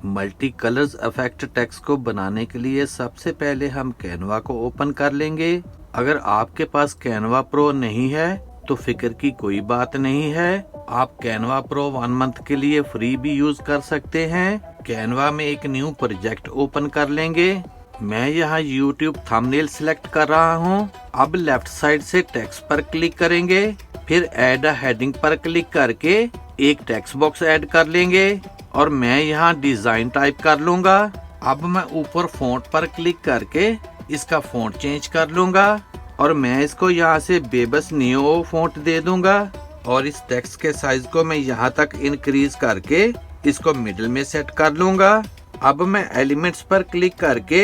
Multi colours effect text को बनाने के लिए सबसे पहले हम कैनवा को ओपन कर लेंगे। अगर आपके पास कैनवा प्रो नहीं है तो फिक्र की कोई बात नहीं है, आप कैनवा प्रो 1 मंथ के लिए फ्री भी यूज कर सकते हैं। कैनवा में एक न्यू प्रोजेक्ट ओपन कर लेंगे। मैं यहाँ YouTube थंबनेल सिलेक्ट कर रहा हूँ। अब लेफ्ट साइड से टेक्स्ट पर क्लिक करेंगे, फिर ऐड अ हेडिंग पर क्लिक करके एक टेक्स्ट बॉक्स ऐड कर लेंगे और मैं यहाँ डिजाइन टाइप कर लूंगा। अब मैं ऊपर फ़ॉन्ट पर क्लिक करके इसका फ़ॉन्ट चेंज कर लूंगा और मैं इसको यहाँ से बेबस नियो फ़ॉन्ट दे दूंगा और इस टेक्स्ट के साइज को मैं यहाँ तक इंक्रीज करके इसको मिडिल में सेट कर लूंगा। अब मैं एलिमेंट्स पर क्लिक करके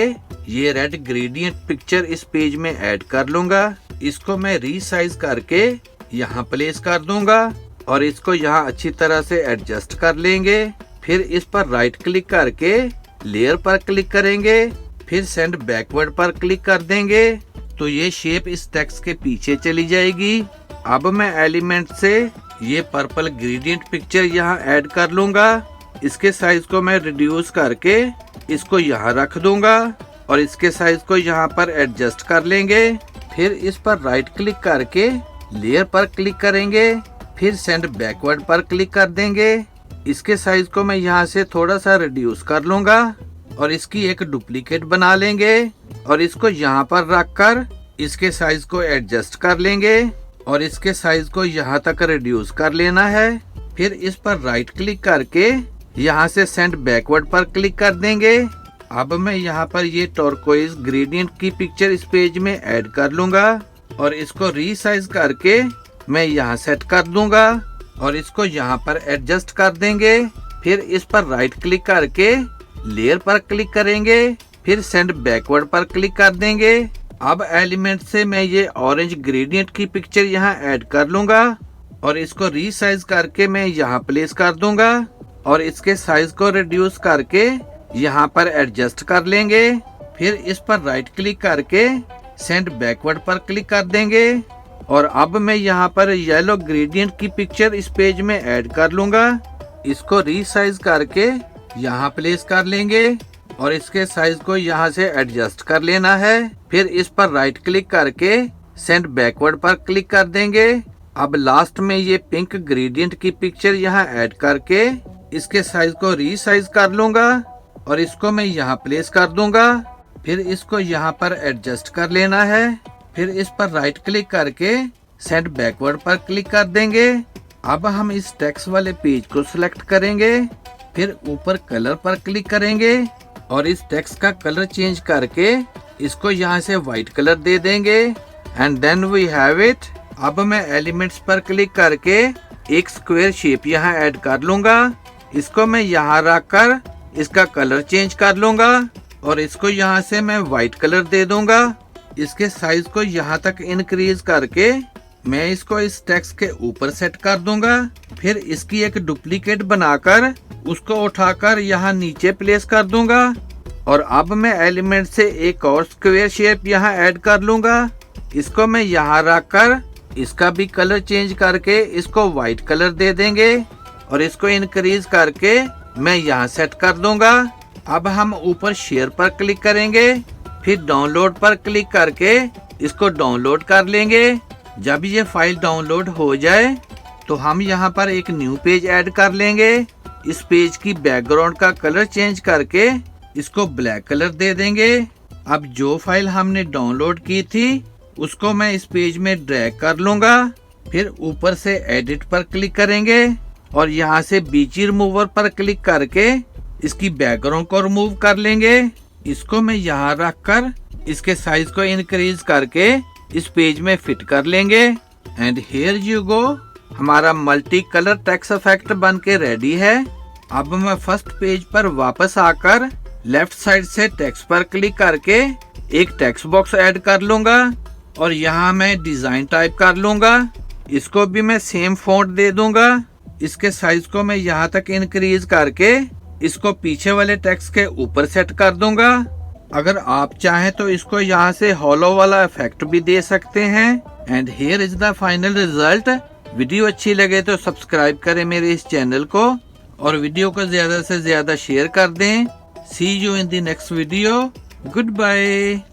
ये रेड ग्रेडियंट पिक्चर इस पेज में ऐड कर लूंगा। इसको मैं रीसाइज करके यहाँ प्लेस कर दूंगा और इसको यहाँ अच्छी तरह से एडजस्ट कर लेंगे। फिर इस पर राइट क्लिक करके लेयर पर क्लिक करेंगे, फिर सेंड बैकवर्ड पर क्लिक कर देंगे तो ये शेप इस टेक्स्ट के पीछे चली जाएगी। अब मैं एलिमेंट से ये पर्पल ग्रेडियंट पिक्चर यहाँ ऐड कर लूंगा। इसके साइज को मैं रिड्यूस करके इसको यहाँ रख दूंगा और इसके साइज को यहाँ पर एडजस्ट कर लेंगे। फिर इस पर राइट क्लिक करके लेयर पर क्लिक करेंगे, फिर सेंड बैकवर्ड पर क्लिक कर देंगे। इसके साइज को मैं यहाँ से थोड़ा सा रिड्यूस कर लूंगा और इसकी एक डुप्लीकेट बना लेंगे और इसको यहाँ पर रखकर इसके साइज को एडजस्ट कर लेंगे और इसके साइज को यहाँ तक रिड्यूस कर लेना है। फिर इस पर राइट क्लिक करके यहाँ से सेंड बैकवर्ड पर क्लिक कर देंगे। अब मैं यहाँ पर ये टर्कोइज ग्रेडियंट की पिक्चर इस पेज में ऐड कर लूंगा और इसको रीसाइज करके मैं यहाँ सेट कर दूंगा और इसको यहाँ पर एडजस्ट कर देंगे। फिर इस पर राइट क्लिक करके लेयर पर क्लिक करेंगे, फिर सेंड बैकवर्ड पर क्लिक कर देंगे। अब एलिमेंट से मैं ये ऑरेंज ग्रेडियंट की पिक्चर यहाँ ऐड कर लूंगा और इसको रीसाइज करके मैं यहाँ प्लेस कर दूंगा और इसके साइज को रिड्यूस करके यहाँ पर एडजस्ट कर लेंगे। फिर इस पर राइट क्लिक करके सेंड बैकवर्ड पर क्लिक कर देंगे और अब मैं यहाँ पर येलो ग्रेडियंट की पिक्चर इस पेज में ऐड कर लूंगा। इसको रीसाइज करके यहाँ प्लेस कर लेंगे और इसके साइज को यहाँ से एडजस्ट कर लेना है। फिर इस पर राइट क्लिक करके सेंड बैकवर्ड पर क्लिक कर देंगे। अब लास्ट में ये पिंक ग्रेडियंट की पिक्चर यहाँ ऐड करके इसके साइज को रीसाइज कर लूंगा और इसको मैं यहाँ प्लेस कर दूंगा। फिर इसको यहाँ पर एडजस्ट कर लेना है। फिर इस पर राइट क्लिक करके सेंड बैकवर्ड पर क्लिक कर देंगे। अब हम इस टेक्स्ट वाले पेज को सिलेक्ट करेंगे, फिर ऊपर कलर पर क्लिक करेंगे और इस टेक्स्ट का कलर चेंज करके इसको यहाँ से व्हाइट कलर दे देंगे and then we have it. अब मैं एलिमेंट्स पर क्लिक करके एक स्क्वायर शेप यहाँ ऐड कर लूंगा। इसको मैं यहाँ रखकर इसका कलर चेंज कर लूंगा और इसको यहाँ से मैं व्हाइट कलर दे दूंगा। इसके साइज को यहाँ तक इंक्रीज करके मैं इसको इस टेक्स्ट के ऊपर सेट कर दूंगा। फिर इसकी एक डुप्लीकेट बनाकर उसको उठाकर यहाँ नीचे प्लेस कर दूंगा और अब मैं एलिमेंट से एक और स्क्वायर शेप यहाँ ऐड कर लूंगा। इसको मैं यहाँ रखकर इसका भी कलर चेंज करके इसको व्हाइट कलर दे देंगे और इसको इंक्रीज करके मैं यहाँ सेट कर दूंगा। अब हम ऊपर शेयर पर क्लिक करेंगे, फिर डाउनलोड पर क्लिक करके इसको डाउनलोड कर लेंगे। जब ये फाइल डाउनलोड हो जाए तो हम यहाँ पर एक न्यू पेज ऐड कर लेंगे। इस पेज की बैकग्राउंड का कलर चेंज करके इसको ब्लैक कलर दे देंगे। अब जो फाइल हमने डाउनलोड की थी उसको मैं इस पेज में ड्रैग कर लूंगा। फिर ऊपर से एडिट पर क्लिक करेंगे और यहाँ से बीची रिमूवर पर क्लिक करके इसकी बैकग्राउंड को रिमूव कर लेंगे। इसको मैं यहाँ रखकर इसके साइज को इंक्रीज करके इस पेज में फिट कर लेंगे एंड हियर यू गो। हमारा मल्टी कलर टेक्स्ट इफेक्ट बन के रेडी है। अब मैं फर्स्ट पेज पर वापस आकर लेफ्ट साइड से टेक्स्ट पर क्लिक करके एक टेक्स्ट बॉक्स ऐड कर लूंगा और यहाँ मैं डिजाइन टाइप कर लूंगा। इसको भी मैं सेम फॉन्ट दे दूंगा। इसके साइज को मैं यहाँ तक इंक्रीज करके इसको पीछे वाले टेक्स्ट के ऊपर सेट कर दूंगा। अगर आप चाहें तो इसको यहाँ से हॉलो वाला इफेक्ट भी दे सकते हैं। And here is the final result. Video अच्छी लगे तो सब्सक्राइब करें मेरे इस चैनल को और वीडियो को ज्यादा से ज्यादा शेयर कर दें। See you in the next video. Good bye.